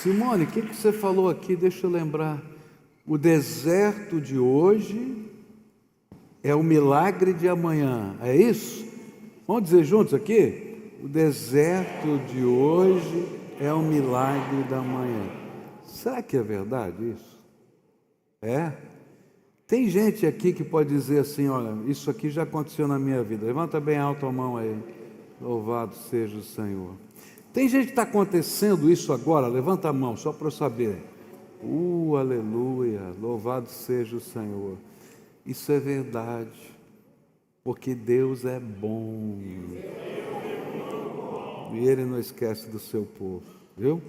Simone, o que você falou aqui? Deixa eu lembrar. O deserto de hoje é o milagre de amanhã. É isso? Vamos dizer juntos aqui? O deserto de hoje é o milagre da manhã. Será que é verdade isso? É? Tem gente aqui que pode dizer assim: olha, isso aqui já aconteceu na minha vida. Levanta bem alto a mão aí. Louvado seja o Senhor. Tem gente que está acontecendo isso agora? Levanta a mão, só para eu saber. Aleluia, louvado seja o Senhor. Isso é verdade, porque Deus é bom. E Ele não esquece do seu povo, viu?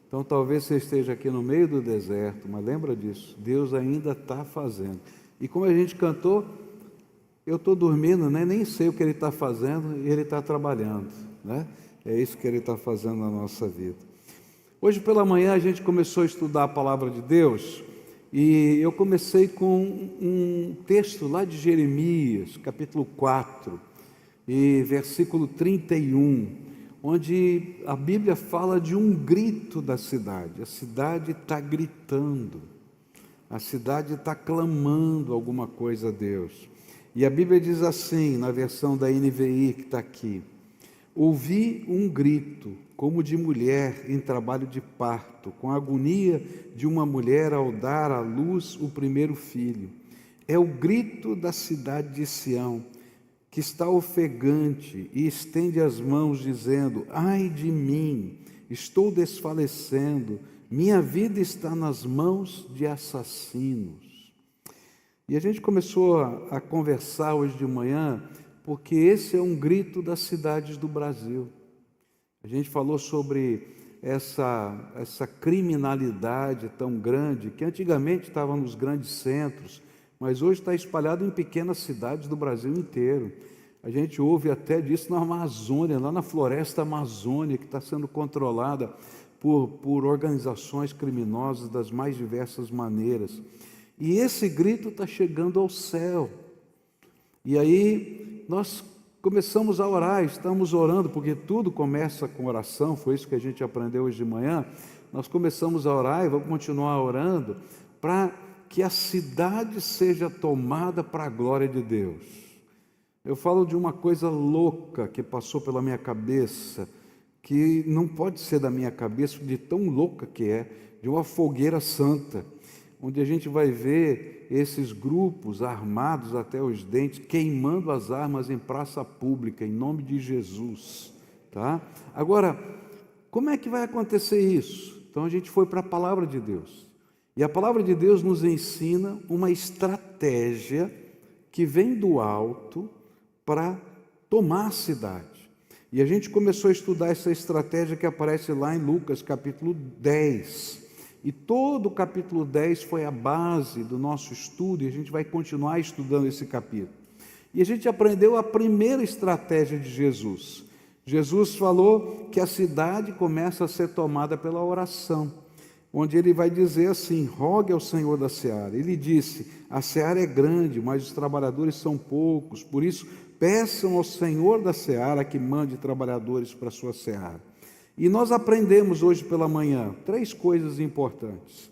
Então talvez você esteja aqui no meio do deserto, mas lembra disso, Deus ainda está fazendo. E como a gente cantou, eu estou dormindo, né? Nem sei o que Ele está fazendo e Ele está trabalhando, né? É isso que Ele está fazendo na nossa vida. Hoje pela manhã a gente começou a estudar a Palavra de Deus e eu comecei com um texto lá de Jeremias, capítulo 4, e versículo 31, onde a Bíblia fala de um grito da cidade. A cidade está gritando, a cidade está clamando alguma coisa a Deus. E a Bíblia diz assim, na versão da NVI que está aqui: ouvi um grito, como de mulher em trabalho de parto, com a agonia de uma mulher ao dar à luz o primeiro filho. É o grito da cidade de Sião, que está ofegante e estende as mãos, dizendo: ai de mim, estou desfalecendo, minha vida está nas mãos de assassinos. E a gente começou a conversar hoje de manhã, porque esse é um grito das cidades do Brasil. A gente falou sobre essa criminalidade tão grande, que antigamente estava nos grandes centros, mas hoje está espalhado em pequenas cidades do Brasil inteiro. A gente ouve até disso na Amazônia, lá na floresta amazônica, que está sendo controlada por organizações criminosas das mais diversas maneiras. E esse grito está chegando ao céu. E aí nós começamos a orar, estamos orando, porque tudo começa com oração, foi isso que a gente aprendeu hoje de manhã. Nós começamos a orar e vamos continuar orando para que a cidade seja tomada para a glória de Deus. Eu falo de uma coisa louca que passou pela minha cabeça, que não pode ser da minha cabeça, de tão louca que é, de uma fogueira santa, onde a gente vai ver esses grupos armados até os dentes, queimando as armas em praça pública, em nome de Jesus, tá? Agora, como é que vai acontecer isso? Então a gente foi para a palavra de Deus, e a palavra de Deus nos ensina uma estratégia que vem do alto para tomar a cidade. E a gente começou a estudar essa estratégia que aparece lá em Lucas capítulo 10, e todo o capítulo 10 foi a base do nosso estudo, e a gente vai continuar estudando esse capítulo. E a gente aprendeu a primeira estratégia de Jesus. Jesus falou que a cidade começa a ser tomada pela oração, onde ele vai dizer assim: rogue ao Senhor da seara. Ele disse: a seara é grande, mas os trabalhadores são poucos, por isso peçam ao Senhor da seara que mande trabalhadores para a sua seara. E nós aprendemos hoje pela manhã 3 coisas importantes.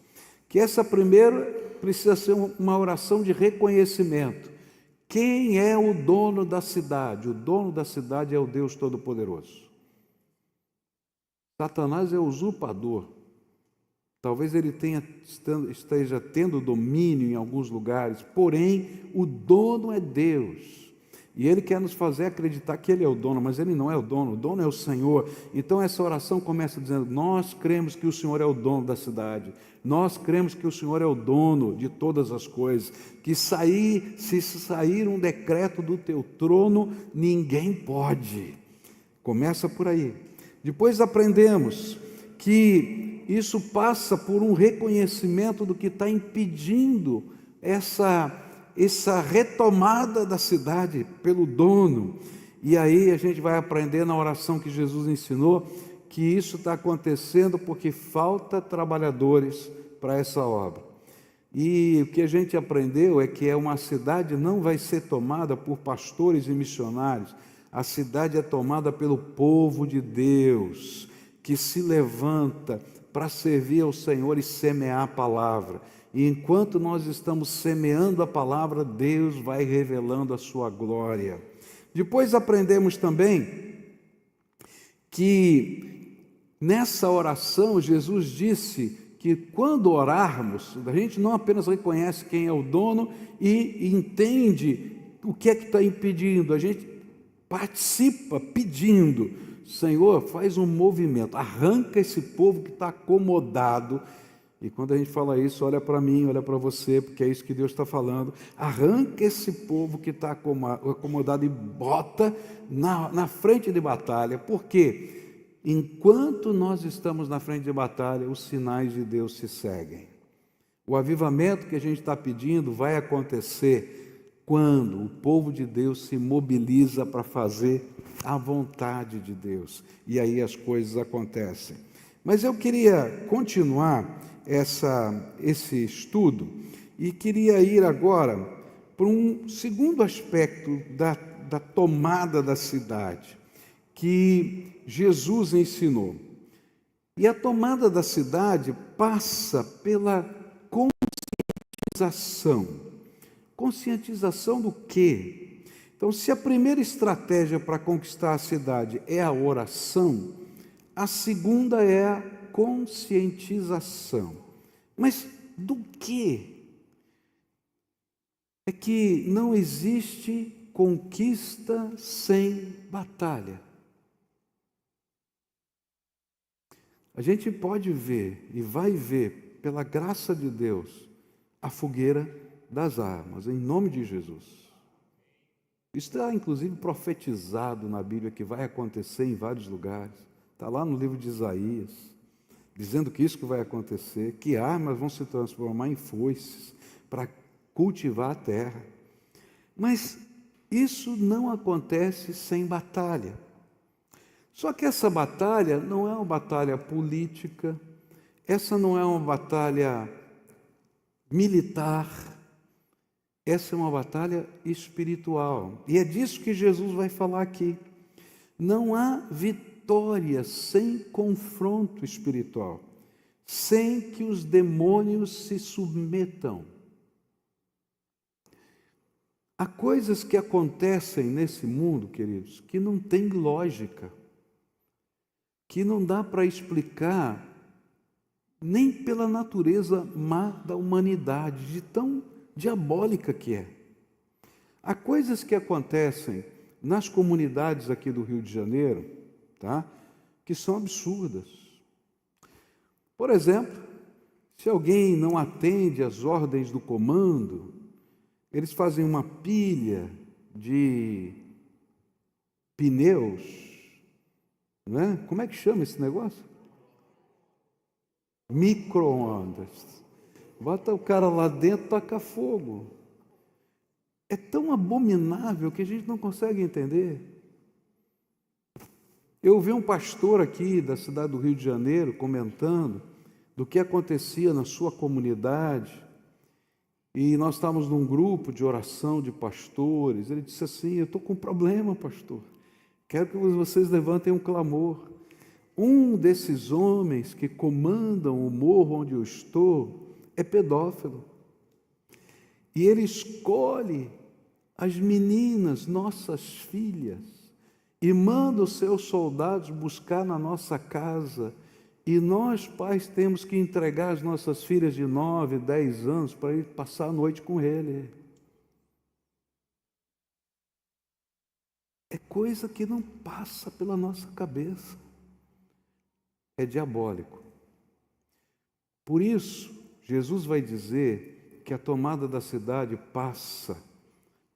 Que essa primeira precisa ser uma oração de reconhecimento. Quem é o dono da cidade? O dono da cidade é o Deus Todo-Poderoso. Satanás é usurpador. Talvez ele esteja tendo domínio em alguns lugares, porém o dono é Deus. E Ele quer nos fazer acreditar que Ele é o dono, mas Ele não é o dono é o Senhor. Então essa oração começa dizendo: nós cremos que o Senhor é o dono da cidade, nós cremos que o Senhor é o dono de todas as coisas, que se sair um decreto do teu trono, ninguém pode. Começa por aí. Depois aprendemos que isso passa por um reconhecimento do que está impedindo essa retomada da cidade pelo dono. E aí a gente vai aprender na oração que Jesus ensinou que isso está acontecendo porque falta trabalhadores para essa obra. E o que a gente aprendeu é que uma cidade não vai ser tomada por pastores e missionários, a cidade é tomada pelo povo de Deus, que se levanta para servir ao Senhor e semear a palavra. E enquanto nós estamos semeando a palavra, Deus vai revelando a sua glória. Depois aprendemos também que nessa oração Jesus disse que quando orarmos, a gente não apenas reconhece quem é o dono e entende o que é que está impedindo, a gente participa pedindo: Senhor, faz um movimento, arranca esse povo que está acomodado. E quando a gente fala isso, olha para mim, olha para você, porque é isso que Deus está falando. Arranca esse povo que está acomodado e bota na frente de batalha. Por quê? Enquanto nós estamos na frente de batalha, os sinais de Deus se seguem. O avivamento que a gente está pedindo vai acontecer quando o povo de Deus se mobiliza para fazer a vontade de Deus. E aí as coisas acontecem. Mas eu queria continuar esse estudo e queria ir agora para um segundo aspecto da tomada da cidade, que Jesus ensinou. E a tomada da cidade passa pela conscientização. Conscientização do quê? Então, se a primeira estratégia para conquistar a cidade é a oração, a segunda é a conscientização. Mas do quê? É que não existe conquista sem batalha. A gente pode ver e vai ver, pela graça de Deus, a fogueira das armas, em nome de Jesus. Isso está, inclusive, profetizado na Bíblia, que vai acontecer em vários lugares. Está lá no livro de Isaías, dizendo que isso que vai acontecer, que armas vão se transformar em foices para cultivar a terra. Mas isso não acontece sem batalha. Só que essa batalha não é uma batalha política, essa não é uma batalha militar, essa é uma batalha espiritual. E é disso que Jesus vai falar aqui. Não há vitória sem confronto espiritual, sem que os demônios se submetam. Há coisas que acontecem nesse mundo, queridos, que não tem lógica, que não dá para explicar nem pela natureza má da humanidade, de tão diabólica que é. Há coisas que acontecem nas comunidades aqui do Rio de Janeiro, tá? Que são absurdas. Por exemplo, se alguém não atende às ordens do comando, eles fazem uma pilha de pneus, não é? Como é que chama esse negócio? Micro-ondas. Bota o cara lá dentro, taca fogo. É tão abominável que a gente não consegue entender. Eu ouvi um pastor aqui da cidade do Rio de Janeiro comentando do que acontecia na sua comunidade, e nós estávamos num grupo de oração de pastores. Ele disse assim: eu estou com um problema, pastor, quero que vocês levantem um clamor. Um desses homens que comandam o morro onde eu estou é pedófilo, e ele escolhe as meninas, nossas filhas, e manda os seus soldados buscar na nossa casa, e nós, pais, temos que entregar as nossas filhas de 9, 10 anos para ir passar a noite com ele. É coisa que não passa pela nossa cabeça. É diabólico. Por isso, Jesus vai dizer que a tomada da cidade passa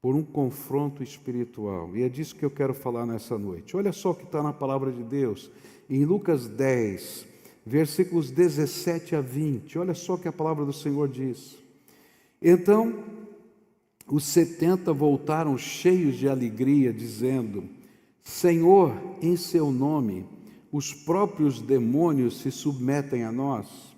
por um confronto espiritual. E é disso que eu quero falar nessa noite. Olha só o que está na palavra de Deus, em Lucas 10, versículos 17 a 20. Olha só o que a palavra do Senhor diz. Então, os 70 voltaram cheios de alegria, dizendo: Senhor, em seu nome, os próprios demônios se submetem a nós.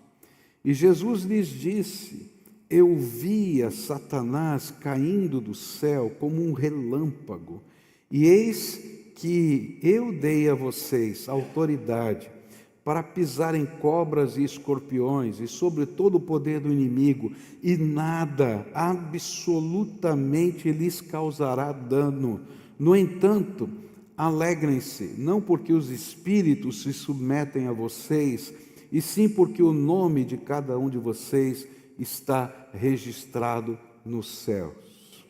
E Jesus lhes disse: eu via Satanás caindo do céu como um relâmpago, e eis que eu dei a vocês autoridade para pisar em cobras e escorpiões e sobre todo o poder do inimigo, e nada, absolutamente, lhes causará dano. No entanto, alegrem-se, não porque os espíritos se submetem a vocês, e sim porque o nome de cada um de vocês está registrado nos céus.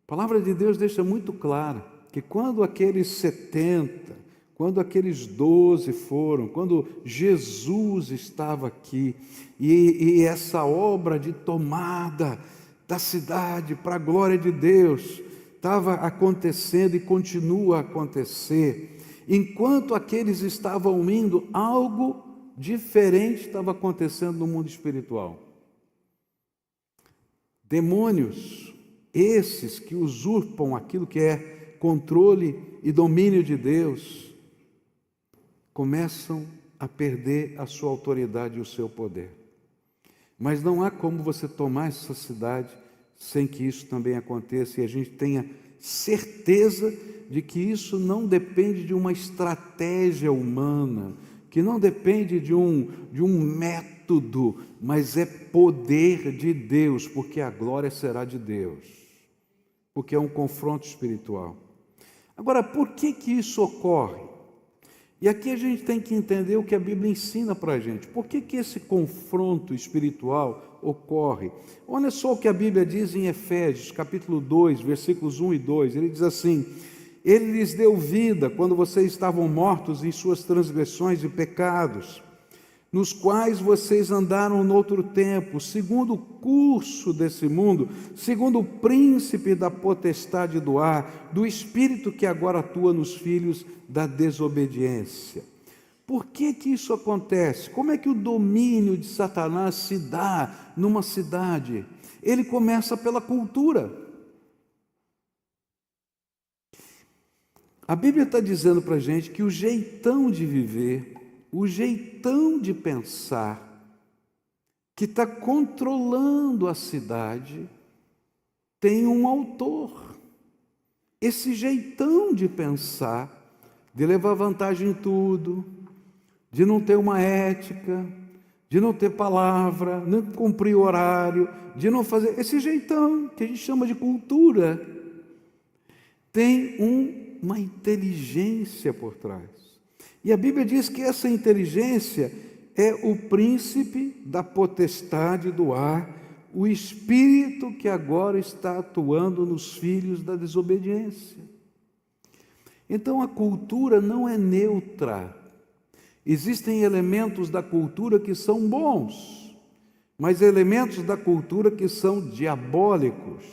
A palavra de Deus deixa muito claro que quando aqueles 70, quando aqueles 12 foram, quando Jesus estava aqui, e essa obra de tomada da cidade para a glória de Deus estava acontecendo e continua a acontecer, enquanto aqueles estavam indo, algo diferente estava acontecendo no mundo espiritual. Demônios, esses que usurpam aquilo que é controle e domínio de Deus, começam a perder a sua autoridade e o seu poder. Mas não há como você tomar essa cidade sem que isso também aconteça, e a gente tenha certeza de que isso não depende de uma estratégia humana, que não depende de um método, mas é poder de Deus, porque a glória será de Deus, porque é um confronto espiritual. Agora, por que isso ocorre? E aqui a gente tem que entender o que a Bíblia ensina para a gente. Por que esse confronto espiritual ocorre? Olha só o que a Bíblia diz em Efésios, capítulo 2, versículos 1 e 2. Ele diz assim: Ele lhes deu vida quando vocês estavam mortos em suas transgressões e pecados, nos quais vocês andaram noutro tempo, segundo o curso desse mundo, segundo o príncipe da potestade do ar, do espírito que agora atua nos filhos da desobediência. Por que isso acontece? Como é que o domínio de Satanás se dá numa cidade? Ele começa pela cultura. A Bíblia está dizendo para a gente que o jeitão de viver, o jeitão de pensar, que está controlando a cidade, tem um autor. Esse jeitão de pensar, de levar vantagem em tudo, de não ter uma ética, de não ter palavra, não cumprir o horário, de não fazer, esse jeitão que a gente chama de cultura, tem uma inteligência por trás. E a Bíblia diz que essa inteligência é o príncipe da potestade do ar, o espírito que agora está atuando nos filhos da desobediência. Então a cultura não é neutra. Existem elementos da cultura que são bons, mas elementos da cultura que são diabólicos.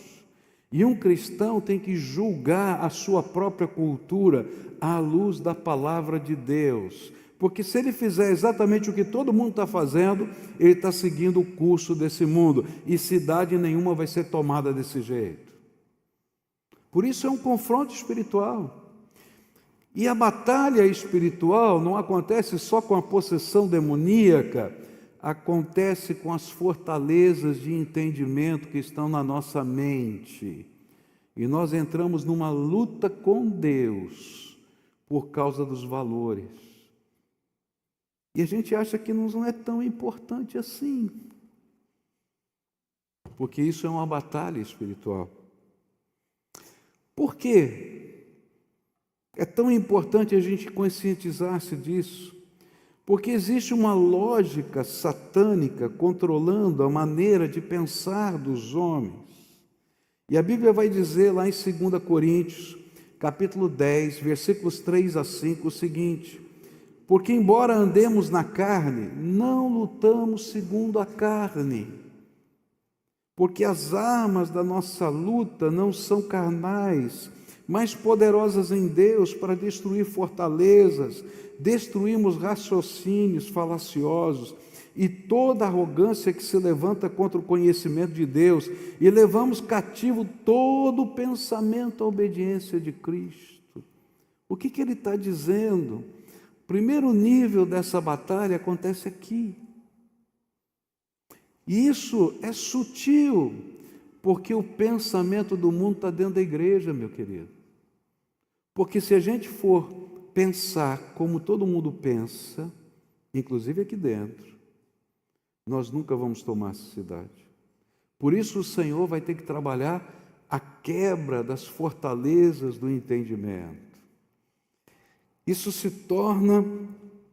E um cristão tem que julgar a sua própria cultura à luz da palavra de Deus. Porque se ele fizer exatamente o que todo mundo está fazendo, ele está seguindo o curso desse mundo. E cidade nenhuma vai ser tomada desse jeito. Por isso é um confronto espiritual. E a batalha espiritual não acontece só com a possessão demoníaca, acontece com as fortalezas de entendimento que estão na nossa mente. E nós entramos numa luta com Deus por causa dos valores. E a gente acha que não é tão importante assim, porque isso é uma batalha espiritual. Por quê? É tão importante a gente conscientizar-se disso, porque existe uma lógica satânica controlando a maneira de pensar dos homens. E a Bíblia vai dizer lá em 2 Coríntios, capítulo 10, versículos 3 a 5, o seguinte: porque embora andemos na carne, não lutamos segundo a carne, porque as armas da nossa luta não são carnais, mas poderosas em Deus para destruir fortalezas, destruímos raciocínios falaciosos e toda arrogância que se levanta contra o conhecimento de Deus, e levamos cativo todo o pensamento à obediência de Cristo. O que ele está dizendo? O primeiro nível dessa batalha acontece aqui. E isso é sutil, porque o pensamento do mundo está dentro da igreja, meu querido. Porque se a gente for pensar como todo mundo pensa, inclusive aqui dentro, nós nunca vamos tomar essa cidade. Por isso o Senhor vai ter que trabalhar a quebra das fortalezas do entendimento. Isso se torna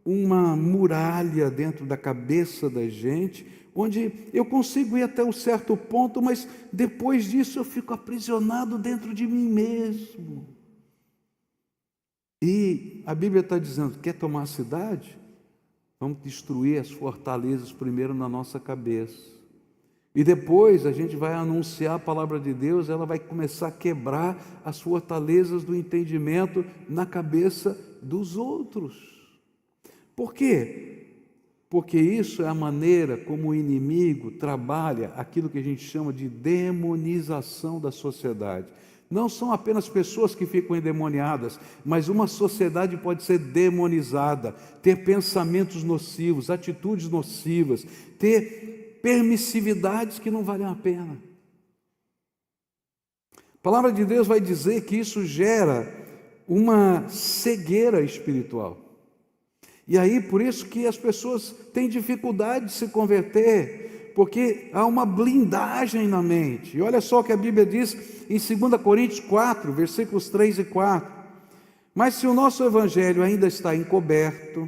uma muralha dentro da cabeça da gente, onde eu consigo ir até um certo ponto, mas depois disso eu fico aprisionado dentro de mim mesmo. E a Bíblia está dizendo, quer tomar a cidade? Vamos destruir as fortalezas primeiro na nossa cabeça. E depois a gente vai anunciar a palavra de Deus, ela vai começar a quebrar as fortalezas do entendimento na cabeça dos outros. Por quê? Porque isso é a maneira como o inimigo trabalha aquilo que a gente chama de demonização da sociedade. Não são apenas pessoas que ficam endemoniadas, mas uma sociedade pode ser demonizada, ter pensamentos nocivos, atitudes nocivas, ter permissividades que não valem a pena. A palavra de Deus vai dizer que isso gera uma cegueira espiritual. E aí, por isso que as pessoas têm dificuldade de se converter, porque há uma blindagem na mente. E olha só o que a Bíblia diz em 2 Coríntios 4, versículos 3 e 4. Mas se o nosso evangelho ainda está encoberto,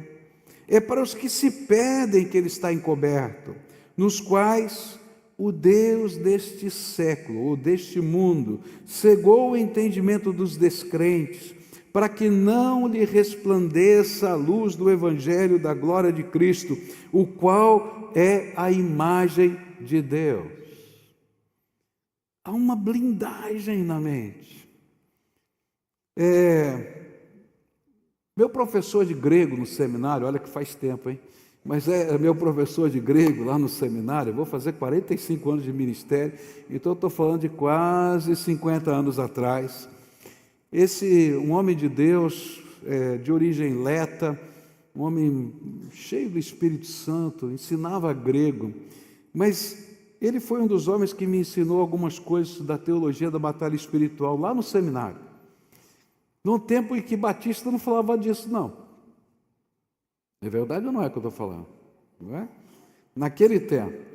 é para os que se perdem que ele está encoberto, nos quais o Deus deste século, ou deste mundo, cegou o entendimento dos descrentes, para que não lhe resplandeça a luz do evangelho da glória de Cristo, o qual é a imagem de Deus. Há uma blindagem na mente. Meu professor de grego no seminário, olha que faz tempo, hein? Mas é meu professor de grego lá no seminário, eu vou fazer 45 anos de ministério, então eu estou falando de quase 50 anos atrás. Um homem de Deus, de origem leta, um homem cheio do Espírito Santo, ensinava grego, mas ele foi um dos homens que me ensinou algumas coisas da teologia da batalha espiritual lá no seminário. Num tempo em que Batista não falava disso, não. É verdade ou não é que eu estou falando? Não é? Naquele tempo.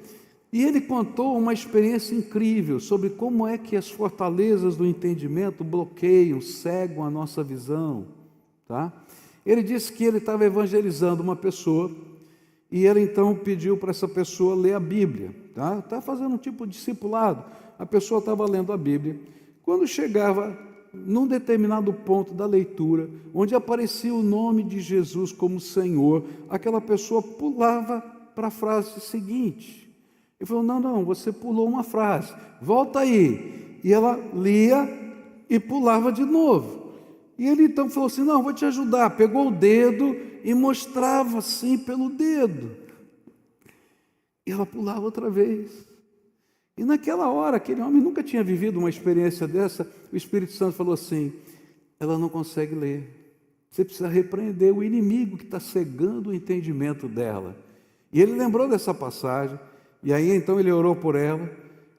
E ele contou uma experiência incrível sobre como é que as fortalezas do entendimento bloqueiam, cegam a nossa visão. Tá? Ele disse que ele estava evangelizando uma pessoa e ele então pediu para essa pessoa ler a Bíblia. Tá fazendo um tipo de discipulado. A pessoa estava lendo a Bíblia. Quando chegava num determinado ponto da leitura, onde aparecia o nome de Jesus como Senhor, aquela pessoa pulava para a frase seguinte. Ele falou, não, você pulou uma frase, volta aí. E ela lia e pulava de novo. E ele então falou assim, não, vou te ajudar. Pegou o dedo e mostrava assim pelo dedo. E ela pulava outra vez. E naquela hora, aquele homem nunca tinha vivido uma experiência dessa, o Espírito Santo falou assim, ela não consegue ler. Você precisa repreender o inimigo que está cegando o entendimento dela. E ele lembrou dessa passagem, e aí então ele orou por ela,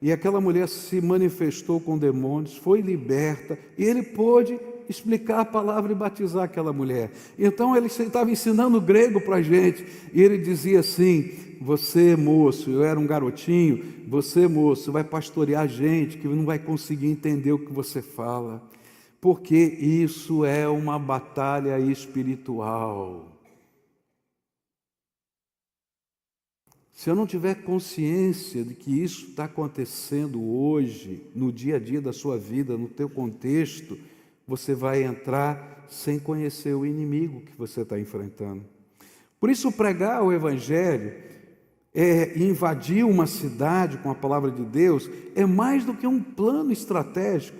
e aquela mulher se manifestou com demônios, foi liberta, e ele pôde explicar a palavra e batizar aquela mulher. Então ele estava ensinando grego para a gente, e ele dizia assim, você moço, eu era um garotinho, você moço vai pastorear gente que não vai conseguir entender o que você fala, porque isso é uma batalha espiritual. Se eu não tiver consciência de que isso está acontecendo hoje, no dia a dia da sua vida, no teu contexto, você vai entrar sem conhecer o inimigo que você está enfrentando. Por isso, pregar o Evangelho, invadir uma cidade com a palavra de Deus, é mais do que um plano estratégico,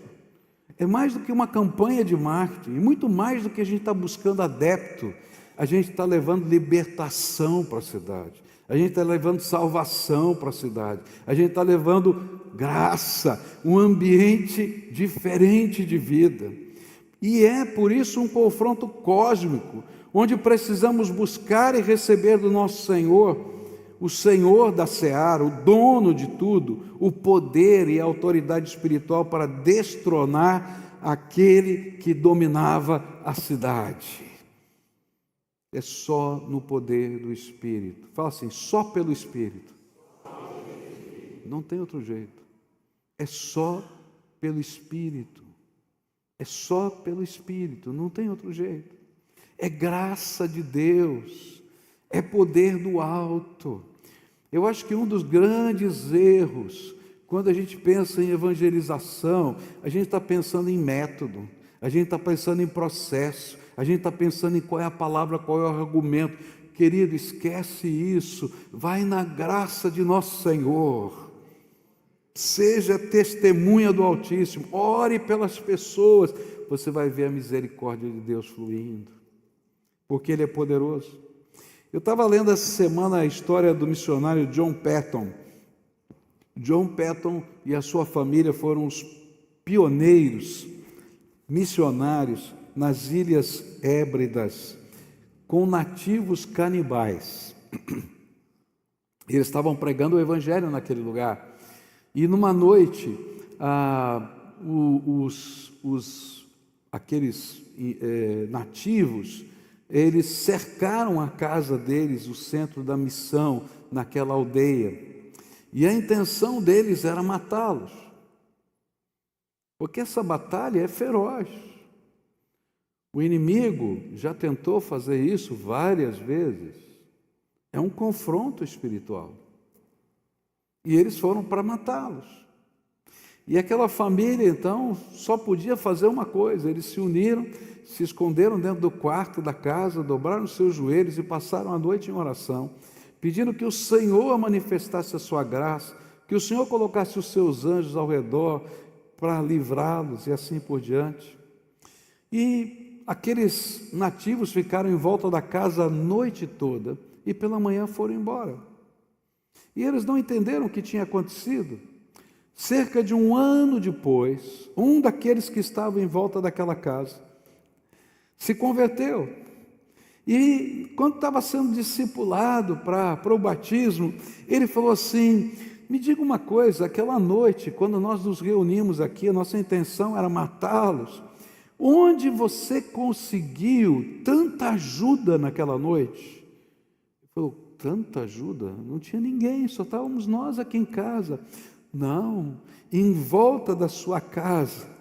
é mais do que uma campanha de marketing, e muito mais do que a gente está buscando adepto, a gente está levando libertação para a cidade. A gente está levando salvação para a cidade. A gente está levando graça, um ambiente diferente de vida. E é por isso um confronto cósmico, onde precisamos buscar e receber do nosso Senhor, o Senhor da seara, o dono de tudo, o poder e a autoridade espiritual para destronar aquele que dominava a cidade. é só no poder do Espírito. Fala assim, só pelo Espírito. Não tem outro jeito. É só pelo Espírito. É só pelo Espírito, não tem outro jeito. É graça de Deus, é poder do alto. Eu acho que um dos grandes erros, quando a gente pensa em evangelização, a gente está pensando em método, a gente está pensando em processo, a gente está pensando em qual é a palavra, qual é o argumento. Querido, esquece isso, vai na graça de nosso Senhor. Seja testemunha do Altíssimo, ore pelas pessoas, você vai ver a misericórdia de Deus fluindo, porque Ele é poderoso. Eu estava lendo essa semana a história do missionário John Patton. John Patton e a sua família foram os pioneiros missionários nas Ilhas Hébridas, com nativos canibais. Eles estavam pregando o Evangelho naquele lugar. E numa noite, aqueles nativos, eles cercaram a casa deles, o centro da missão, naquela aldeia. E a intenção deles era matá-los. Porque essa batalha é feroz. O inimigo já tentou fazer isso várias vezes. É um confronto espiritual. E eles foram para matá-los. E aquela família, então, só podia fazer uma coisa. Eles se uniram, se esconderam dentro do quarto da casa, dobraram os seus joelhos e passaram a noite em oração, pedindo que o Senhor manifestasse a sua graça, que o Senhor colocasse os seus anjos ao redor para livrá-los e assim por diante. E aqueles nativos ficaram em volta da casa a noite toda e pela manhã foram embora. E eles não entenderam o que tinha acontecido. Cerca de um ano depois, um daqueles que estavam em volta daquela casa se converteu. E quando estava sendo discipulado para o batismo, ele falou assim: me diga uma coisa, aquela noite, quando nós nos reunimos aqui, a nossa intenção era matá-los. Onde você conseguiu tanta ajuda naquela noite? Ele falou: tanta ajuda? Não tinha ninguém, só estávamos nós aqui em casa. Não, em volta da sua casa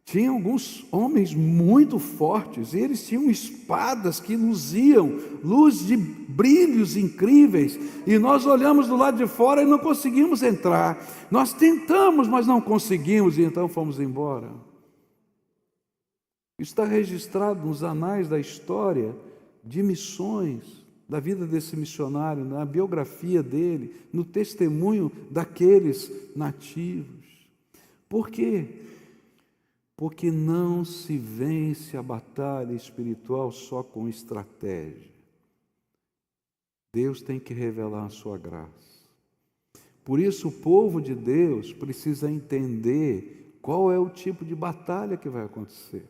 tinha alguns homens muito fortes, e eles tinham espadas que luziam, luz de brilhos incríveis, e nós olhamos do lado de fora e não conseguimos entrar. Nós tentamos, mas não conseguimos, e então fomos embora. Isso está registrado nos anais da história de missões, da vida desse missionário, na biografia dele, no testemunho daqueles nativos. Por quê? Porque não se vence a batalha espiritual só com estratégia. Deus tem que revelar a sua graça. Por isso o povo de Deus precisa entender qual é o tipo de batalha que vai acontecer.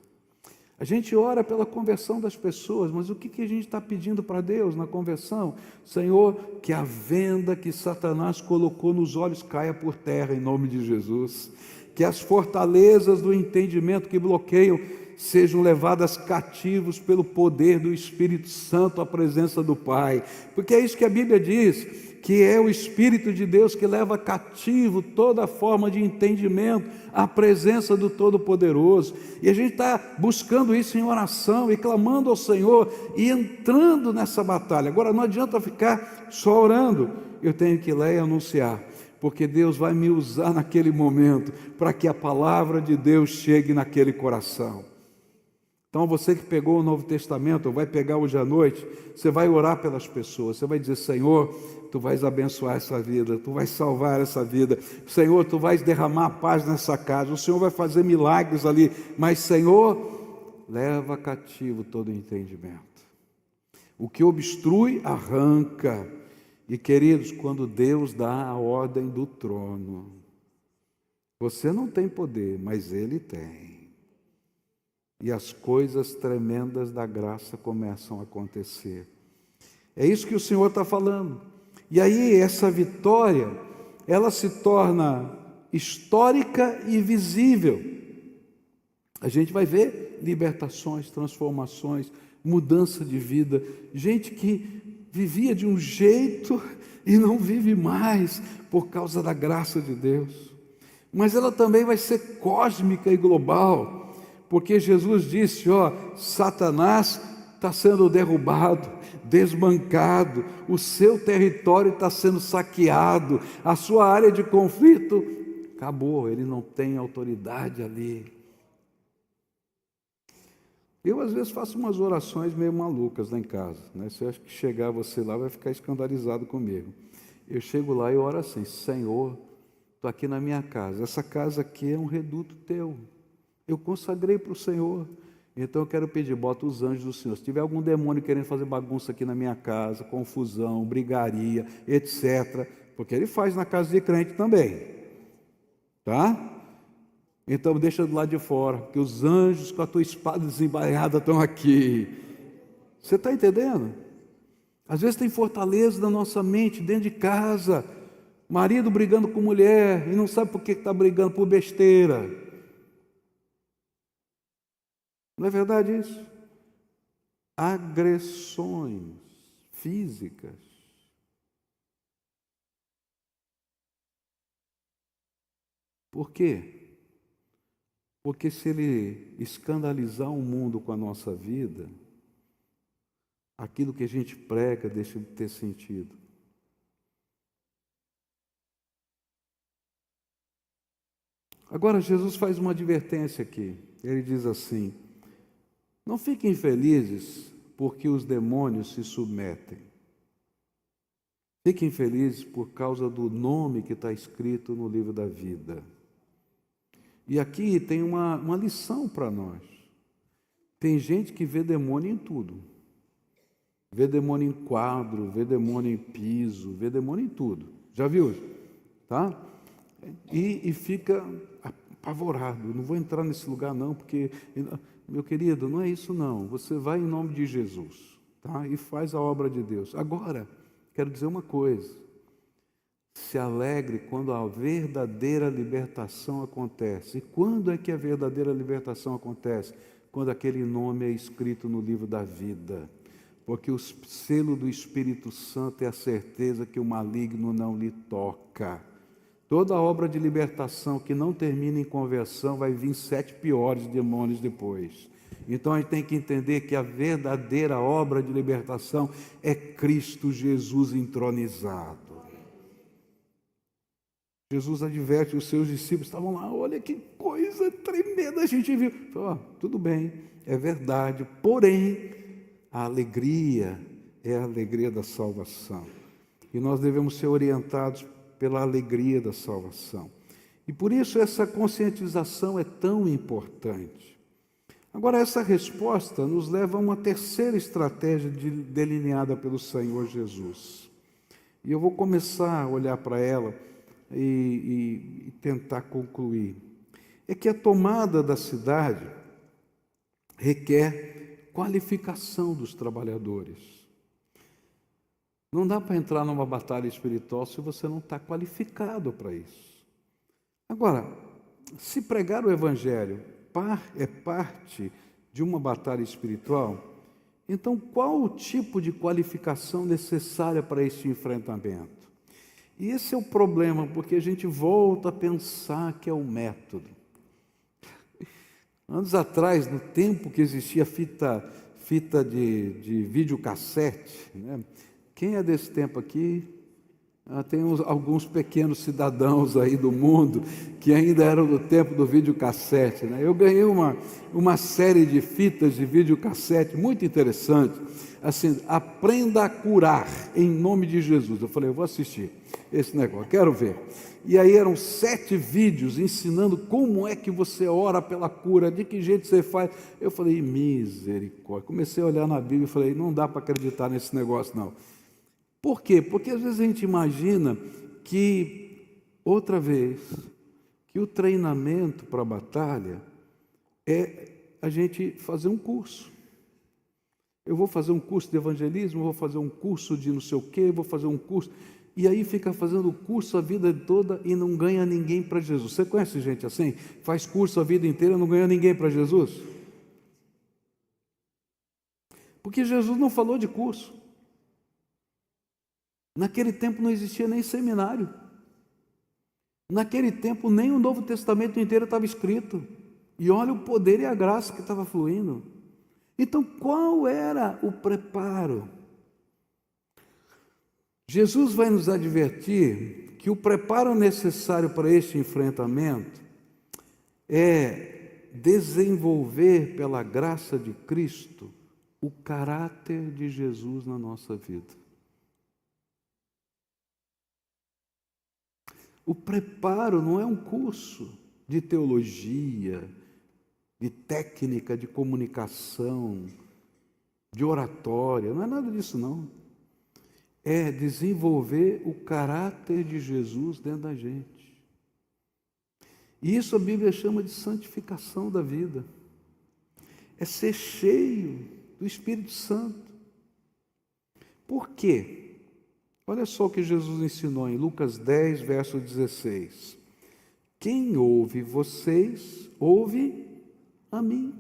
A gente ora pela conversão das pessoas, mas o que a gente está pedindo para Deus na conversão? Senhor, que a venda que Satanás colocou nos olhos caia por terra em nome de Jesus. Que as fortalezas do entendimento que bloqueiam sejam levadas cativos pelo poder do Espírito Santo à presença do Pai. Porque é isso que a Bíblia diz, que é o Espírito de Deus que leva cativo toda forma de entendimento à presença do Todo-Poderoso. E a gente está buscando isso em oração e clamando ao Senhor e entrando nessa batalha. Agora não adianta ficar só orando, eu tenho que ir lá e anunciar, porque Deus vai me usar naquele momento para que a palavra de Deus chegue naquele coração. Então você que pegou o Novo Testamento, ou vai pegar hoje à noite, você vai orar pelas pessoas, você vai dizer: Senhor, Tu vais abençoar essa vida, Tu vais salvar essa vida, Senhor, Tu vais derramar paz nessa casa, o Senhor vai fazer milagres ali, mas Senhor, leva cativo todo entendimento. O que obstrui, arranca. E queridos, quando Deus dá a ordem do trono, você não tem poder, mas Ele tem. E as coisas tremendas da graça começam a acontecer. É isso que o Senhor está falando. E aí essa vitória, ela se torna histórica e visível. A gente vai ver libertações, transformações, mudança de vida, gente que vivia de um jeito e não vive mais por causa da graça de Deus. Mas ela também vai ser cósmica e global, porque Jesus disse, Satanás está sendo derrubado, desbancado, o seu território está sendo saqueado, a sua área de conflito acabou, ele não tem autoridade ali. Eu às vezes faço umas orações meio malucas lá em casa, né? Se eu acho que chegar você lá vai ficar escandalizado comigo. Eu chego lá e oro assim: Senhor, estou aqui na minha casa, essa casa aqui é um reduto teu, eu consagrei para o Senhor, então eu quero pedir, bota os anjos do Senhor. Se tiver algum demônio querendo fazer bagunça aqui na minha casa, confusão, brigaria, etc., porque ele faz na casa de crente também, tá? Então deixa do lado de fora, porque os anjos com a tua espada desembainhada estão aqui. Você está entendendo? Às vezes tem fortaleza na nossa mente, dentro de casa, marido brigando com mulher, e não sabe por que está brigando, por besteira. Não é verdade isso? Agressões físicas. Por quê? Porque se ele escandalizar o mundo com a nossa vida, aquilo que a gente prega deixa de ter sentido. Agora Jesus faz uma advertência aqui. Ele diz assim: não fiquem felizes porque os demônios se submetem. Fiquem felizes por causa do nome que está escrito no livro da vida. E aqui tem uma lição para nós. Tem gente que vê demônio em tudo. Vê demônio em quadro, vê demônio em piso, vê demônio em tudo. Já viu? Tá? E fica apavorado. Não vou entrar nesse lugar não, porque, meu querido, não é isso não. Você vai em nome de Jesus, tá? E faz a obra de Deus. Agora, quero dizer uma coisa. Se alegre quando a verdadeira libertação acontece. E quando é que a verdadeira libertação acontece? Quando aquele nome é escrito no livro da vida. Porque o selo do Espírito Santo é a certeza que o maligno não lhe toca. Toda obra de libertação que não termina em conversão vai vir 7 piores demônios depois. Então a gente tem que entender que a verdadeira obra de libertação é Cristo Jesus entronizado. Jesus adverte os seus discípulos, estavam lá, olha que coisa tremenda a gente viu. Tudo bem, é verdade, porém, a alegria é a alegria da salvação. E nós devemos ser orientados pela alegria da salvação. E por isso essa conscientização é tão importante. Agora, essa resposta nos leva a uma terceira estratégia delineada pelo Senhor Jesus. E eu vou começar a olhar para ela e tentar concluir. É que a tomada da cidade requer qualificação dos trabalhadores. Não dá para entrar numa batalha espiritual se você não está qualificado para isso. Agora, se pregar o Evangelho é parte de uma batalha espiritual, então qual o tipo de qualificação necessária para este enfrentamento? E esse é o problema, porque a gente volta a pensar que é o método. Anos atrás, no tempo que existia fita de videocassete, né? Quem é desse tempo aqui? Tem alguns pequenos cidadãos aí do mundo que ainda eram do tempo do videocassete, né? Eu ganhei uma série de fitas de videocassete muito interessante, assim, aprenda a curar em nome de Jesus. Eu falei, eu vou assistir esse negócio, quero ver. E aí eram 7 vídeos ensinando como é que você ora pela cura, de que jeito você faz. Eu falei, misericórdia. Comecei a olhar na Bíblia e falei, não dá para acreditar nesse negócio não. Por quê? Porque às vezes a gente imagina que, outra vez, que o treinamento para a batalha é a gente fazer um curso. Eu vou fazer um curso de evangelismo, vou fazer um curso de não sei o quê, vou fazer um curso. E aí fica fazendo curso a vida toda e não ganha ninguém para Jesus. Você conhece gente assim? Faz curso a vida inteira e não ganha ninguém para Jesus? Porque Jesus não falou de curso. Naquele tempo não existia nem seminário. Naquele tempo nem o Novo Testamento inteiro estava escrito. E olha o poder e a graça que estava fluindo. Então, qual era o preparo? Jesus vai nos advertir que o preparo necessário para este enfrentamento é desenvolver pela graça de Cristo o caráter de Jesus na nossa vida. O preparo não é um curso de teologia, de técnica de comunicação, de oratória, não é nada disso não. É desenvolver o caráter de Jesus dentro da gente. E isso a Bíblia chama de santificação da vida. É ser cheio do Espírito Santo. Por quê? Olha só o que Jesus ensinou em Lucas 10, verso 16. Quem ouve vocês, ouve a mim.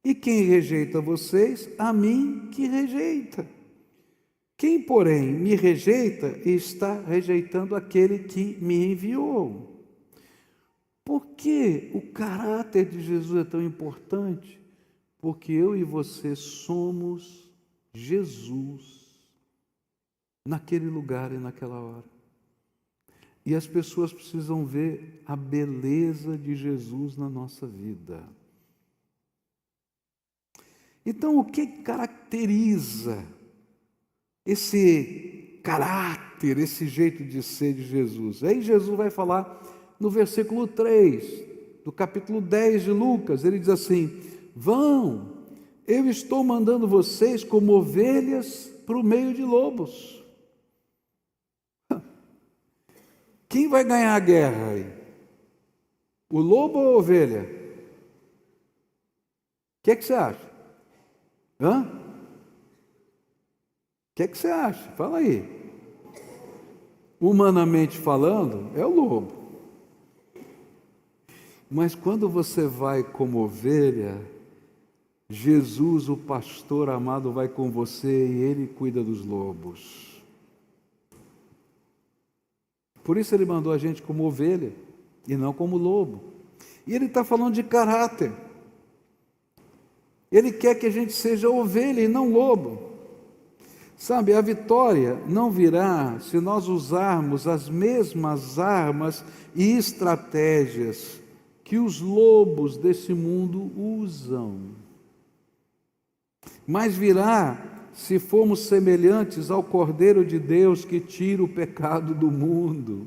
E quem rejeita vocês, a mim que rejeita. Quem, porém, me rejeita, está rejeitando aquele que me enviou. Por que o caráter de Jesus é tão importante? Porque eu e você somos Jesus naquele lugar e naquela hora. E as pessoas precisam ver a beleza de Jesus na nossa vida. Então, o que caracteriza esse caráter, esse jeito de ser de Jesus? Aí Jesus vai falar no versículo 3 do capítulo 10 de Lucas. Ele diz assim: vão, eu estou mandando vocês como ovelhas para o meio de lobos. Quem vai ganhar a guerra aí? O lobo ou a ovelha? O que é que você acha? Hã? O que é que você acha? Fala aí. Humanamente falando, é o lobo. Mas quando você vai como ovelha, Jesus, o pastor amado, vai com você e Ele cuida dos lobos. Por isso Ele mandou a gente como ovelha e não como lobo. E Ele está falando de caráter. Ele quer que a gente seja ovelha e não lobo. Sabe, a vitória não virá se nós usarmos as mesmas armas e estratégias que os lobos desse mundo usam. Mas virá se formos semelhantes ao Cordeiro de Deus que tira o pecado do mundo.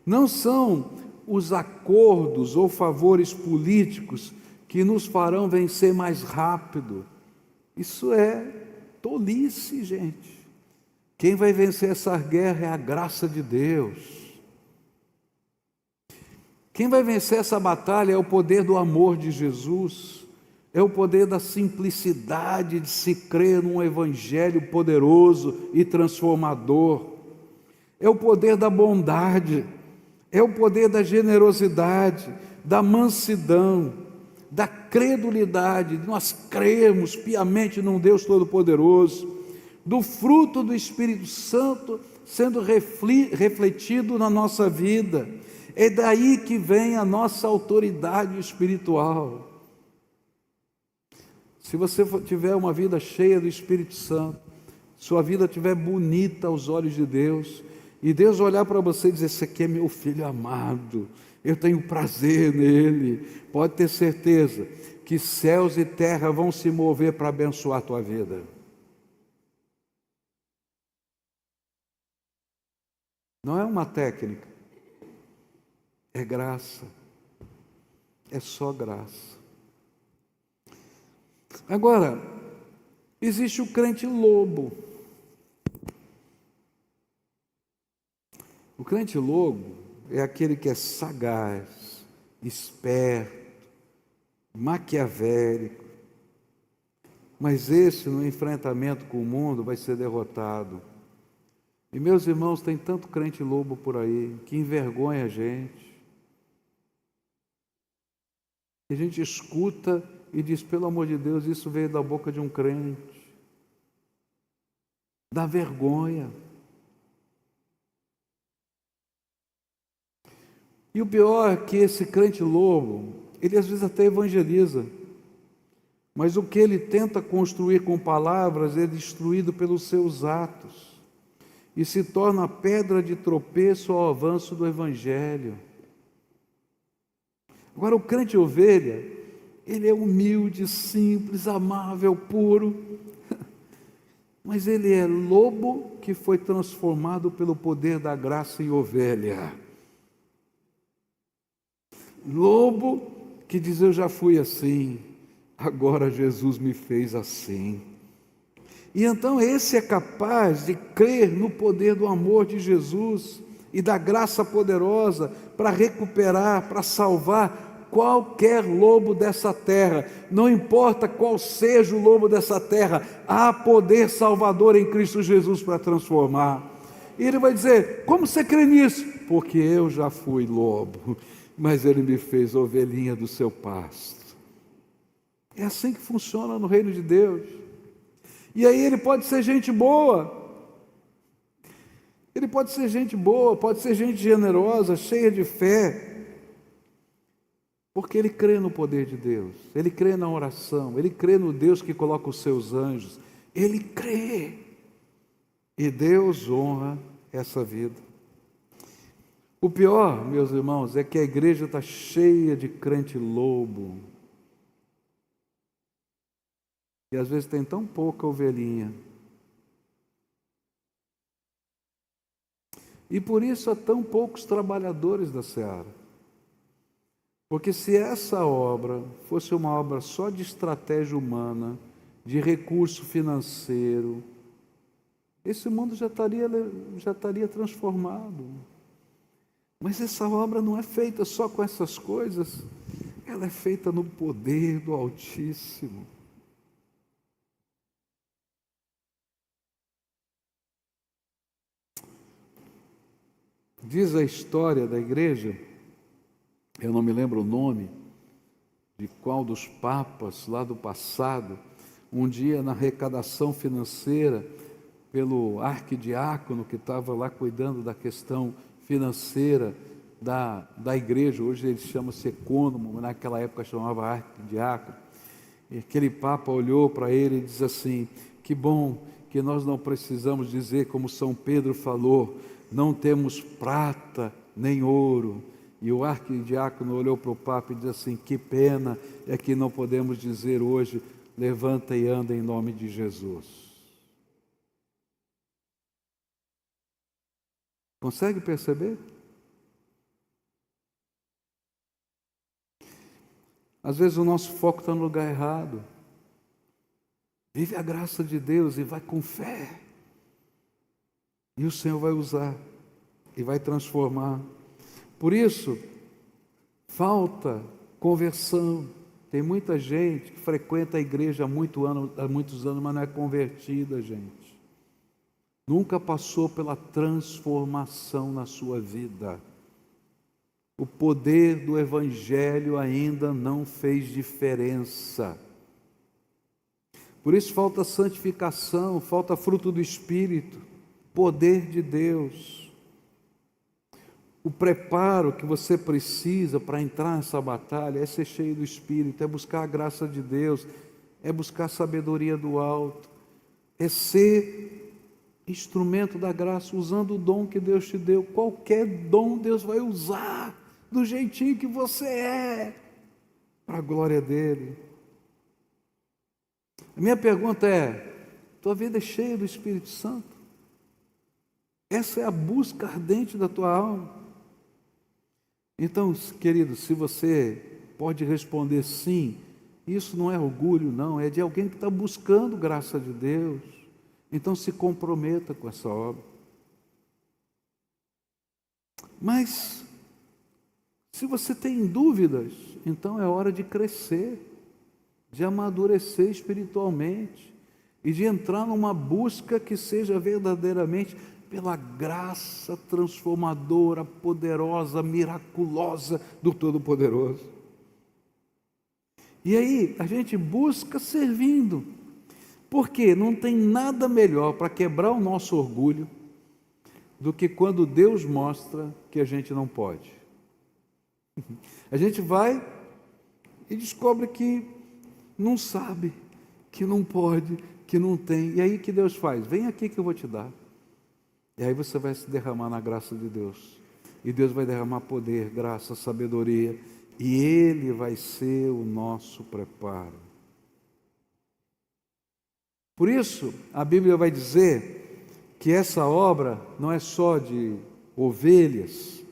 Não são os acordos ou favores políticos que nos farão vencer mais rápido. Isso é tolice, gente. Quem vai vencer essa guerra é a graça de Deus. Quem vai vencer essa batalha é o poder do amor de Jesus. É o poder da simplicidade de se crer num evangelho poderoso e transformador. É o poder da bondade, é o poder da generosidade, da mansidão, da credulidade, de nós crermos piamente num Deus Todo-Poderoso, do fruto do Espírito Santo sendo refletido na nossa vida. É daí que vem a nossa autoridade espiritual. Se você tiver uma vida cheia do Espírito Santo, sua vida estiver bonita aos olhos de Deus, e Deus olhar para você e dizer: esse aqui é meu filho amado, eu tenho prazer nele, pode ter certeza que céus e terra vão se mover para abençoar a tua vida. Não é uma técnica, é graça, é só graça. Agora, existe o crente lobo. O crente lobo é aquele que é sagaz, esperto, maquiavélico. Mas esse, no enfrentamento com o mundo, vai ser derrotado. E, meus irmãos, tem tanto crente lobo por aí que envergonha a gente. A gente escuta e diz: pelo amor de Deus, isso veio da boca de um crente. Dá vergonha. E o pior é que esse crente lobo, ele às vezes até evangeliza, mas o que ele tenta construir com palavras é destruído pelos seus atos e se torna pedra de tropeço ao avanço do Evangelho. Agora, o crente ovelha, ele é humilde, simples, amável, puro, mas ele é lobo que foi transformado pelo poder da graça em ovelha. Lobo que diz: eu já fui assim, agora Jesus me fez assim. E então esse é capaz de crer no poder do amor de Jesus e da graça poderosa para recuperar, para salvar qualquer lobo dessa terra. Não importa qual seja o lobo dessa terra, há poder salvador em Cristo Jesus para transformar. E ele vai dizer: como você crê nisso? Porque eu já fui lobo, mas ele me fez ovelhinha do seu pasto. É assim que funciona no reino de Deus. E aí ele pode ser gente boa, ele pode ser gente boa, pode ser gente generosa, cheia de fé, porque ele crê no poder de Deus, ele crê na oração, ele crê no Deus que coloca os seus anjos, ele crê, e Deus honra essa vida. O pior, meus irmãos, é que a igreja está cheia de crente lobo, e às vezes tem tão pouca ovelhinha. E por isso há tão poucos trabalhadores da seara. Porque se essa obra fosse uma obra só de estratégia humana, de recurso financeiro, esse mundo já estaria transformado. Mas essa obra não é feita só com essas coisas, ela é feita no poder do Altíssimo. Diz a história da igreja, eu não me lembro o nome de qual dos papas lá do passado, um dia na arrecadação financeira, pelo arquidiácono que estava lá cuidando da questão financeira da igreja, hoje ele chama-se ecônomo, mas naquela época chamava arquidiácono, e aquele papa olhou para ele e disse assim: que bom que nós não precisamos dizer como São Pedro falou, não temos prata nem ouro. E o arquidiácono olhou para o Papa e disse assim: que pena é que não podemos dizer hoje, levanta e anda em nome de Jesus. Consegue perceber? Às vezes o nosso foco está no lugar errado. Vive a graça de Deus e vai com fé. E o Senhor vai usar e vai transformar. Por isso, falta conversão. Tem muita gente que frequenta a igreja há muitos anos, mas não é convertida, gente. Nunca passou pela transformação na sua vida. O poder do Evangelho ainda não fez diferença. Por isso falta santificação, falta fruto do Espírito, poder de Deus. O preparo que você precisa para entrar nessa batalha é ser cheio do Espírito, é buscar a graça de Deus, é buscar a sabedoria do alto, é ser instrumento da graça, usando o dom que Deus te deu. Qualquer dom Deus vai usar, do jeitinho que você é, para a glória dEle. A minha pergunta é: tua vida é cheia do Espírito Santo? Essa é a busca ardente da tua alma? Então, querido, se você pode responder sim, isso não é orgulho, não, é de alguém que está buscando graça de Deus. Então se comprometa com essa obra. Mas, se você tem dúvidas, então é hora de crescer, de amadurecer espiritualmente e de entrar numa busca que seja verdadeiramente pela graça transformadora, poderosa, miraculosa do Todo-Poderoso. E aí a gente busca servindo, porque não tem nada melhor para quebrar o nosso orgulho do que quando Deus mostra que a gente não pode. A gente vai e descobre que não sabe, que não pode, que não tem. E aí que Deus faz? Vem aqui que eu vou te dar. E aí você vai se derramar na graça de Deus. E Deus vai derramar poder, graça, sabedoria. E Ele vai ser o nosso preparo. Por isso, a Bíblia vai dizer que essa obra não é só de ovelhas,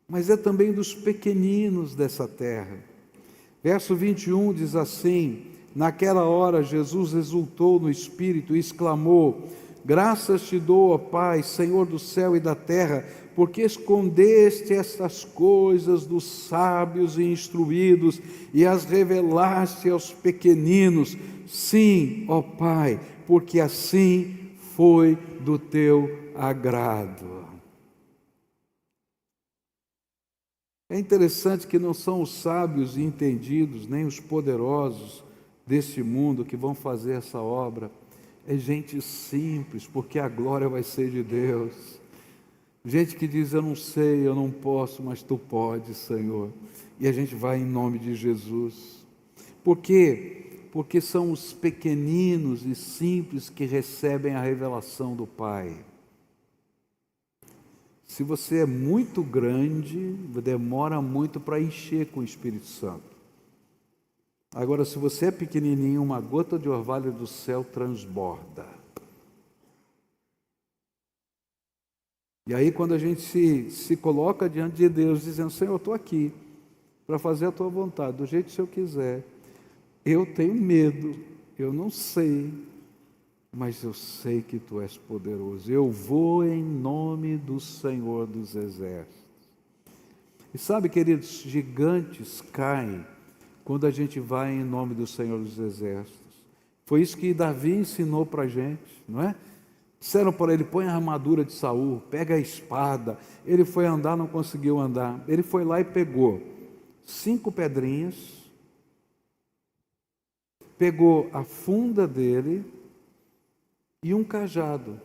mas é também dos pequeninos dessa terra. Verso 21 diz assim: naquela hora Jesus exultou no Espírito e exclamou: graças te dou, ó Pai, Senhor do céu e da terra, porque escondeste estas coisas dos sábios e instruídos e as revelaste aos pequeninos. Sim, ó Pai, porque assim foi do teu agrado. É interessante que não são os sábios e entendidos, nem os poderosos deste mundo que vão fazer essa obra. É gente simples, porque a glória vai ser de Deus. Gente que diz: eu não sei, eu não posso, mas Tu podes, Senhor. E a gente vai em nome de Jesus. Por quê? Porque são os pequeninos e simples que recebem a revelação do Pai. Se você é muito grande, demora muito para encher com o Espírito Santo. Agora, se você é pequenininho, uma gota de orvalho do céu transborda. E aí, quando a gente se coloca diante de Deus, dizendo: Senhor, eu estou aqui para fazer a Tua vontade, do jeito que eu quiser. Eu tenho medo, eu não sei, mas eu sei que Tu és poderoso. Eu vou em nome do Senhor dos Exércitos. E sabe, queridos, gigantes caem quando a gente vai em nome do Senhor dos Exércitos. Foi isso que Davi ensinou para a gente, não é? Disseram para ele: põe a armadura de Saul, pega a espada. Ele foi andar, não conseguiu andar. Ele foi lá e pegou 5 pedrinhas, pegou a funda dele e um cajado.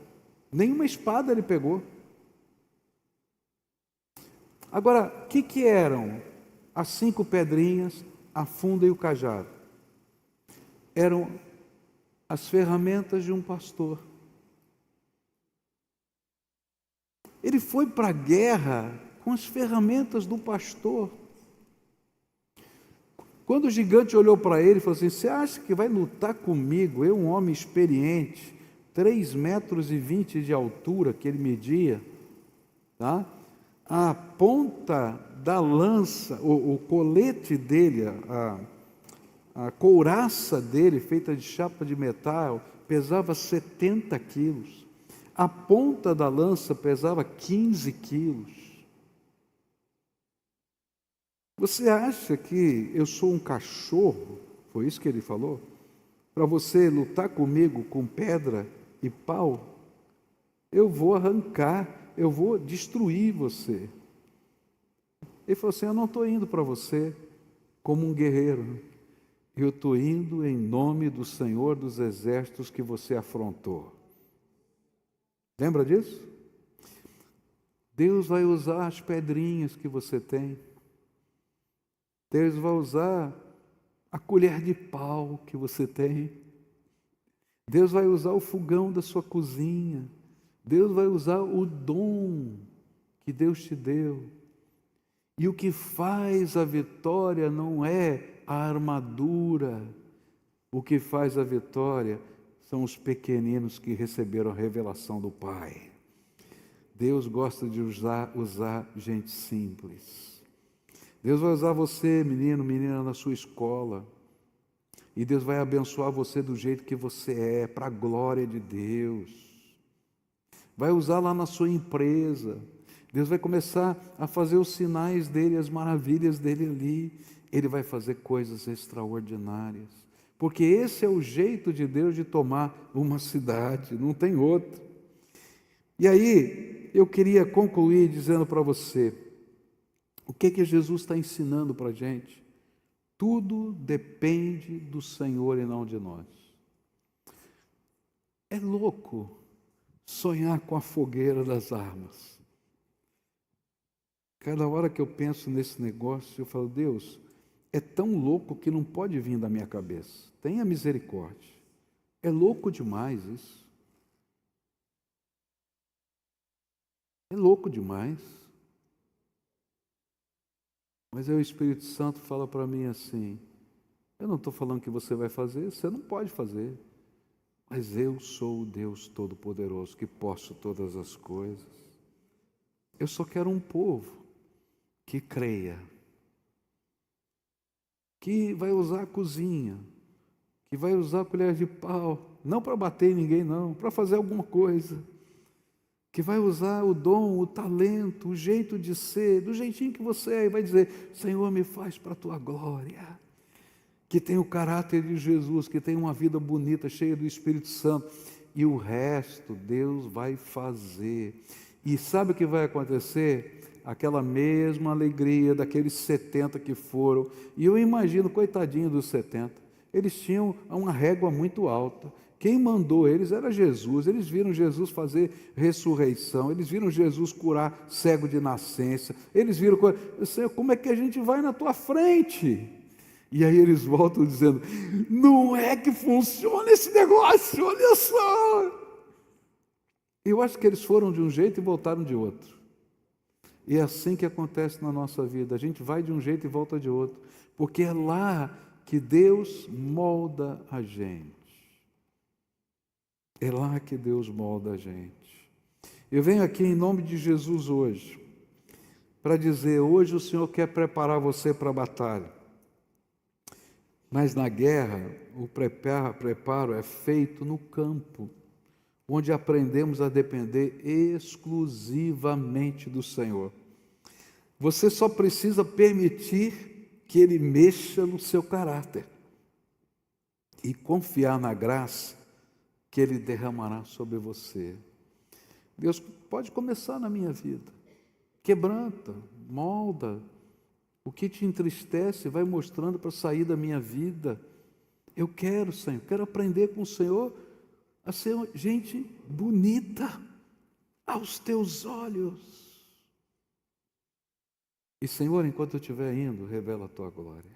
Nenhuma espada ele pegou. Agora, o que eram as 5 pedrinhas, a funda e o cajado? Eram as ferramentas de um pastor. Ele foi para a guerra com as ferramentas do pastor. Quando o gigante olhou para ele e falou assim: você acha que vai lutar comigo? Eu, um homem experiente, 3,20 metros de altura que ele media, tá? A ponta da lança, o colete dele, a couraça dele, feita de chapa de metal, pesava 70 quilos. A ponta da lança pesava 15 quilos. Você acha que eu sou um cachorro? Foi isso que ele falou? Para você lutar comigo com pedra e pau? Eu vou arrancar, eu vou destruir você. Ele falou assim: eu não estou indo para você como um guerreiro. Eu estou indo em nome do Senhor dos Exércitos que você afrontou. Lembra disso? Deus vai usar as pedrinhas que você tem. Deus vai usar a colher de pau que você tem. Deus vai usar o fogão da sua cozinha. Deus vai usar o dom que Deus te deu. E o que faz a vitória não é a armadura. O que faz a vitória são os pequeninos que receberam a revelação do Pai. Deus gosta de usar gente simples. Deus vai usar você, menino, menina, na sua escola. E Deus vai abençoar você do jeito que você é, para a glória de Deus. Vai usar lá na sua empresa. Deus vai começar a fazer os sinais dele, as maravilhas dele ali. Ele vai fazer coisas extraordinárias. Porque esse é o jeito de Deus de tomar uma cidade, não tem outro. E aí, eu queria concluir dizendo para você, o que Jesus está ensinando para a gente? Tudo depende do Senhor e não de nós. É louco sonhar com a fogueira das armas. Cada hora que eu penso nesse negócio, eu falo, Deus, é tão louco que não pode vir da minha cabeça. Tenha misericórdia. É louco demais isso. É louco demais. Mas aí o Espírito Santo fala para mim assim, eu não estou falando que você vai fazer, você não pode fazer. Mas eu sou o Deus Todo-Poderoso, que posso todas as coisas. Eu só quero um povo que creia, que vai usar a cozinha, que vai usar a colher de pau, não para bater em ninguém não, para fazer alguma coisa, que vai usar o dom, o talento, o jeito de ser, do jeitinho que você é, e vai dizer, Senhor, me faz para a tua glória, que tem o caráter de Jesus, que tem uma vida bonita, cheia do Espírito Santo, e o resto Deus vai fazer. E sabe o que vai acontecer? Aquela mesma alegria daqueles 70 que foram, e eu imagino, coitadinho dos 70, eles tinham uma régua muito alta. Quem mandou eles era Jesus. Eles viram Jesus fazer ressurreição, eles viram Jesus curar cego de nascença, eles viram, Senhor, como é que a gente vai na tua frente? E aí eles voltam dizendo, não é que funciona esse negócio, olha só. Eu acho que eles foram de um jeito e voltaram de outro. E é assim que acontece na nossa vida, a gente vai de um jeito e volta de outro, porque é lá que Deus molda a gente. É lá que Deus molda a gente. Eu venho aqui em nome de Jesus hoje, para dizer, hoje o Senhor quer preparar você para a batalha. Mas na guerra, o preparo é feito no campo, onde aprendemos a depender exclusivamente do Senhor. Você só precisa permitir que Ele mexa no seu caráter e confiar na graça que Ele derramará sobre você. Deus pode começar na minha vida, quebranta, molda, o que te entristece vai mostrando para sair da minha vida. Eu quero, Senhor, quero aprender com o Senhor a ser gente bonita aos teus olhos. E, Senhor, enquanto eu estiver indo, revela a tua glória.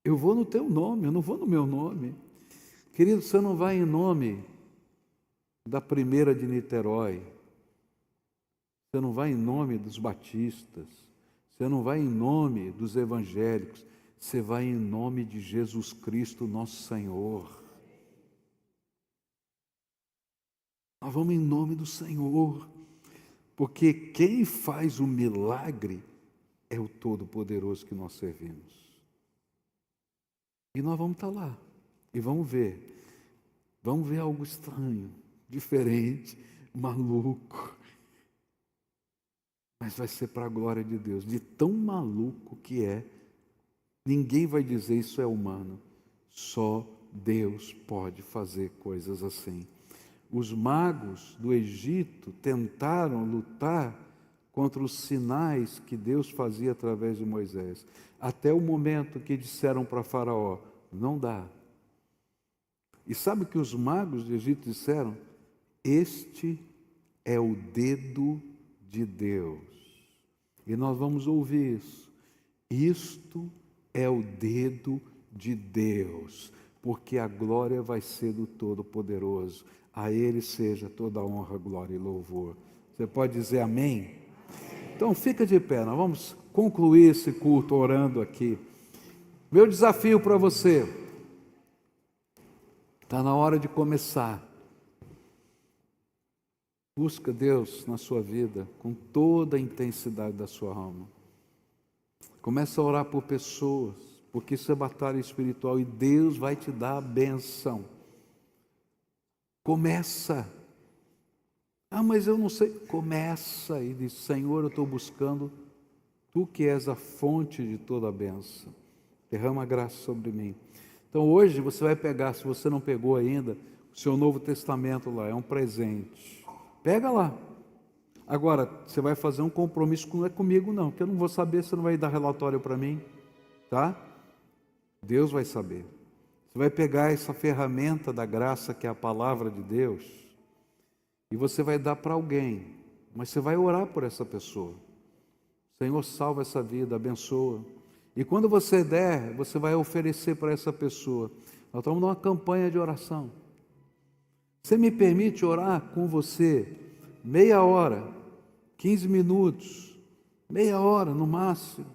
Eu vou no teu nome, eu não vou no meu nome. Querido, você não vai em nome da primeira de Niterói. Você não vai em nome dos batistas. Você não vai em nome dos evangélicos. Você vai em nome de Jesus Cristo, nosso Senhor. Nós vamos em nome do Senhor. Porque quem faz o milagre é o Todo-Poderoso que nós servimos. E nós vamos estar lá. E vamos ver. Vamos ver algo estranho, diferente, maluco. Mas vai ser para a glória de Deus. De tão maluco que é, ninguém vai dizer isso é humano. Só Deus pode fazer coisas assim. Os magos do Egito tentaram lutar contra os sinais que Deus fazia através de Moisés. Até o momento que disseram para Faraó, não dá. E sabe o que os magos do Egito disseram? Este é o dedo de Deus. E nós vamos ouvir isso. Isto é o dedo de Deus, porque a glória vai ser do Todo-Poderoso. A Ele seja toda a honra, glória e louvor. Você pode dizer amém? Então fica de pé, nós vamos concluir esse culto orando aqui. Meu desafio para você, está na hora de começar. Busca Deus na sua vida com toda a intensidade da sua alma. Começa a orar por pessoas, porque isso é batalha espiritual e Deus vai te dar a benção. Começa. Ah, mas eu não sei. Começa e diz, Senhor, eu estou buscando, Tu que és a fonte de toda a benção. Derrama a graça sobre mim. Então hoje você vai pegar, se você não pegou ainda, o seu Novo Testamento lá, é um presente. Pega lá. Agora, você vai fazer um compromisso, não é comigo não, porque eu não vou saber, você não vai dar relatório para mim. tá? Deus vai saber. Você vai pegar essa ferramenta da graça, que é a palavra de Deus, e você vai dar para alguém, mas você vai orar por essa pessoa. Senhor, salva essa vida, abençoa. E quando você der, você vai oferecer para essa pessoa. Nós estamos numa campanha de oração. Você me permite orar com você meia hora, 15 minutos, meia hora no máximo,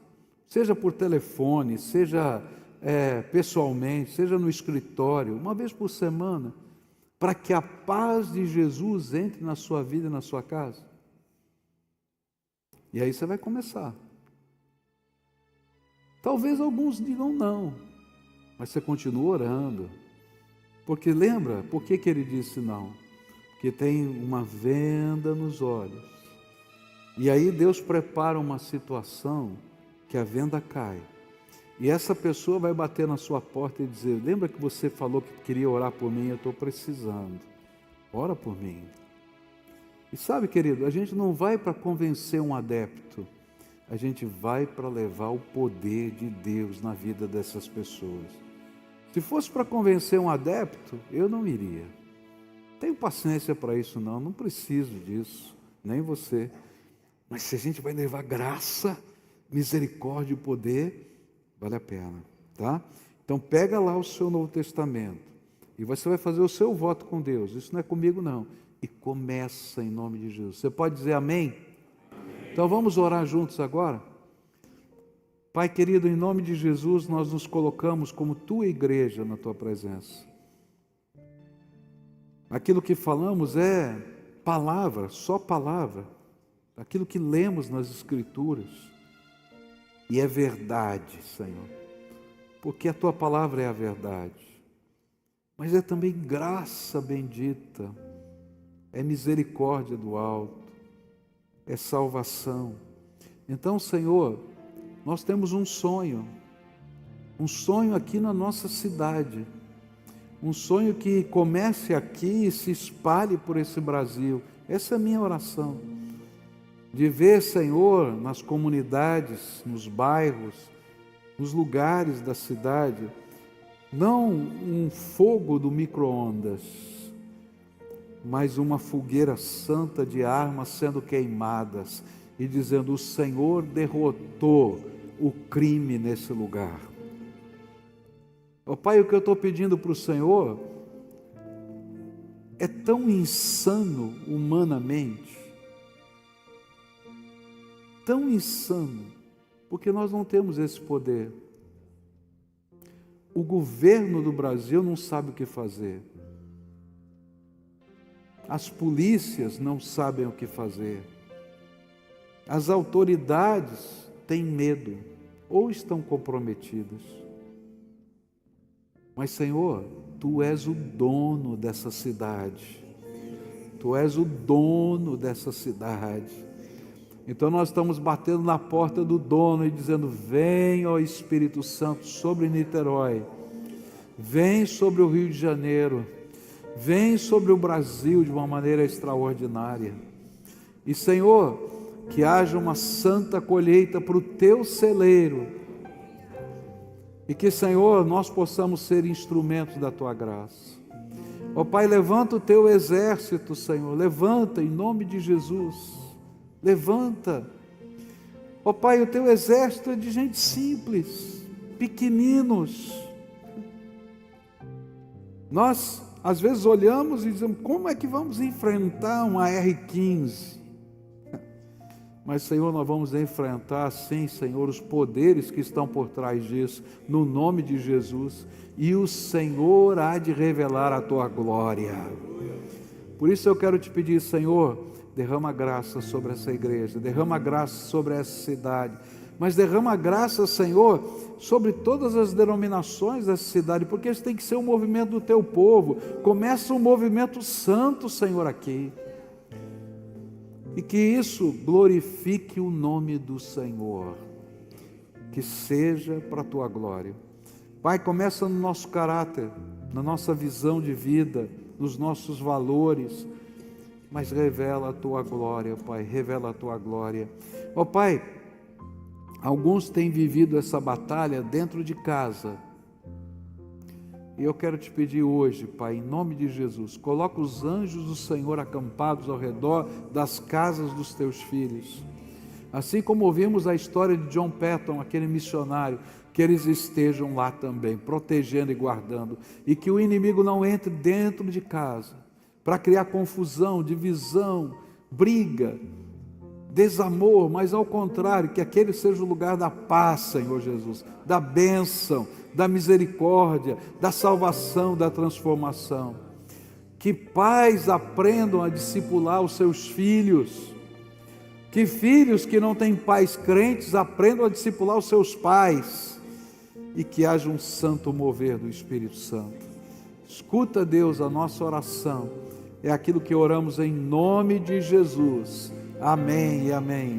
seja por telefone, seja pessoalmente, seja no escritório, uma vez por semana, para que a paz de Jesus entre na sua vida e na sua casa? E aí você vai começar. Talvez alguns digam não, mas você continua orando. Porque lembra, por que ele disse não? Porque tem uma venda nos olhos. E aí Deus prepara uma situação que a venda cai. E essa pessoa vai bater na sua porta e dizer: lembra que você falou que queria orar por mim? Eu estou precisando. Ora por mim. E sabe, querido, a gente não vai para convencer um adepto. A gente vai para levar o poder de Deus na vida dessas pessoas. Se fosse para convencer um adepto, eu não iria. Tenho paciência para isso não preciso disso, nem você. Mas se a gente vai levar graça, misericórdia e poder, vale a pena, tá? Então pega lá o seu Novo Testamento e você vai fazer o seu voto com Deus. Isso não é comigo não. E começa em nome de Jesus. Você pode dizer amém? Então vamos orar juntos agora? Pai querido, em nome de Jesus, nós nos colocamos como tua igreja na tua presença. Aquilo que falamos é palavra, só palavra. Aquilo que lemos nas Escrituras. E é verdade, Senhor. Porque a tua palavra é a verdade. Mas é também graça bendita. É misericórdia do alto. É salvação. Então, Senhor, nós temos um sonho aqui na nossa cidade, um sonho que comece aqui e se espalhe por esse Brasil. Essa é a minha oração, de ver, Senhor, nas comunidades, nos bairros, nos lugares da cidade, não um fogo do micro-ondas, mas uma fogueira santa de armas sendo queimadas, e dizendo: o Senhor derrotou o crime nesse lugar. Ó Pai, o que eu estou pedindo para o Senhor é tão insano humanamente, tão insano, porque nós não temos esse poder. O governo do Brasil não sabe o que fazer. As polícias não sabem o que fazer. As autoridades têm medo ou estão comprometidas. Mas, Senhor, Tu és o dono dessa cidade. Tu és o dono dessa cidade. Então nós estamos batendo na porta do dono e dizendo: vem, ó Espírito Santo, sobre Niterói. Vem sobre o Rio de Janeiro. Vem sobre o Brasil de uma maneira extraordinária. E, Senhor, que haja uma santa colheita para o Teu celeiro. E que, Senhor, nós possamos ser instrumentos da Tua graça. Ó Pai, levanta o Teu exército, Senhor. Levanta em nome de Jesus. Levanta. Ó Pai, o Teu exército é de gente simples, pequeninos. Nós, às vezes, olhamos e dizemos: como é que vamos enfrentar uma R-15? Mas, Senhor, nós vamos enfrentar, sim, Senhor, os poderes que estão por trás disso, no nome de Jesus, e o Senhor há de revelar a Tua glória. Por isso eu quero te pedir, Senhor, derrama graça sobre essa igreja, derrama graça sobre essa cidade, mas derrama graça, Senhor, sobre todas as denominações dessa cidade, porque isso tem que ser um movimento do Teu povo. Começa um movimento santo, Senhor, aqui. E que isso glorifique o nome do Senhor, que seja para a Tua glória. Pai, começa no nosso caráter, na nossa visão de vida, nos nossos valores, mas revela a Tua glória, Pai, revela a Tua glória. Ó Pai, Alguns têm vivido essa batalha dentro de casa. E eu quero te pedir hoje, Pai, em nome de Jesus, coloca os anjos do Senhor acampados ao redor das casas dos teus filhos. Assim como ouvimos a história de John Patton, aquele missionário, que eles estejam lá também, protegendo e guardando, e que o inimigo não entre dentro de casa, para criar confusão, divisão, briga, desamor, mas ao contrário, que aquele seja o lugar da paz, Senhor Jesus, da bênção, da misericórdia, da salvação, da transformação. Que pais aprendam a discipular os seus filhos, que filhos que não têm pais crentes aprendam a discipular os seus pais, e que haja um santo mover do Espírito Santo. Escuta, Deus, a nossa oração, é aquilo que oramos em nome de Jesus. Amém e amém.